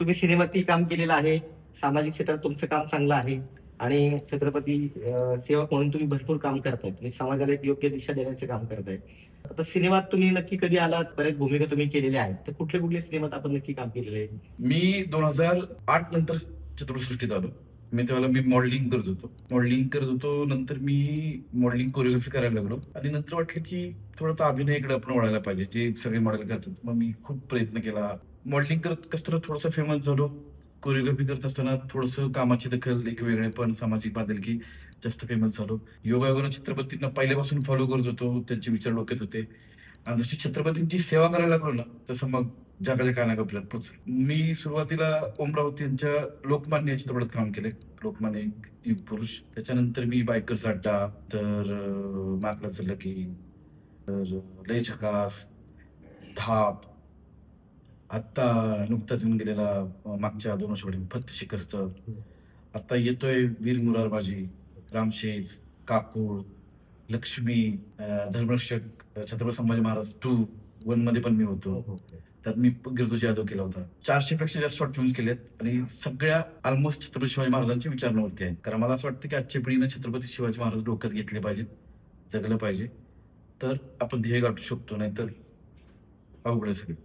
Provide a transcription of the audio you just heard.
तुम्ही सिनेमातही काम केलेलं आहे, सामाजिक क्षेत्रात तुमचं काम चांगलं आहे आणि छत्रपती सेवक म्हणून तुम्ही भरपूर काम करताय. तुम्ही समाजाला एक योग्य दिशा देण्याचं काम करताय. आता सिनेमात तुम्ही नक्की कधी आलात? बऱ्याच भूमिका तुम्ही केलेल्या आहेत. तर कुठल्या सिनेमात आपण नक्की काम केलेलं आहे? मी 2008 नंतर चित्रपटसृष्टीत आलो. त्यावेळेला मी मॉडेलिंग करत होतो. नंतर मी मॉडेलिंग कोरिओग्राफी करायला लागलो आणि नंतर वाटलं की थोडा अभिनयाकडे आपण वळायला पाहिजे, जे सगळे मॉडेल करतात. मग मी खूप प्रयत्न केला. मॉडेलिंग करत असताना थोडंसं फेमस झालो. कोरिओग्राफी करत असताना थोडंसं कामाची दखल, एक वेगळेपण, सामाजिक बांधिलकी जास्त फेमस झालो. योगायोगानं चित्रपतींना पहिल्यापासून फॉलो करत होतो. त्यांचे विचार डोक्यात होते आणि जशी छत्रपतींची सेवा करायला लागलो ना, तसं मग जगाच्या कानाकोपऱ्यात पोहोचलो. मी सुरुवातीला ओम राऊत यांच्या लोकमान्य या चित्रपटात काम केलंय. लोकमान्य एक युग पुरुष. त्याच्यानंतर मी बायकर्स अड्डा, तर माकडाचं लकी, तर लय झकास, धाप, आत्ता नुकताच येऊन गेलेला मागच्या 2 वर्षापूर्वी फत्त शिकस्त. आता येतोय वीर मुरारबाजी, रामशेज, काकूळ, लक्ष्मी, धर्मरक्षक, छत्रपती संभाजी महाराज 2, 1 मध्ये पण मी होतो. त्यात मी गिरजू जाधव केला होता. 400 पेक्षा जास्त शॉर्ट फिल्म्स केलेत आणि सगळ्या ऑलमोस्ट छत्रपती शिवाजी महाराजांच्या विचारणावरती आहेत. कारण मला असं वाटतं की आजच्या पिढीनं छत्रपती शिवाजी महाराज डोक्यात घेतले पाहिजेत, जगलं पाहिजे. तर आपण ध्येय गाठू शकतो, नाहीतर अवघड आहे सगळं.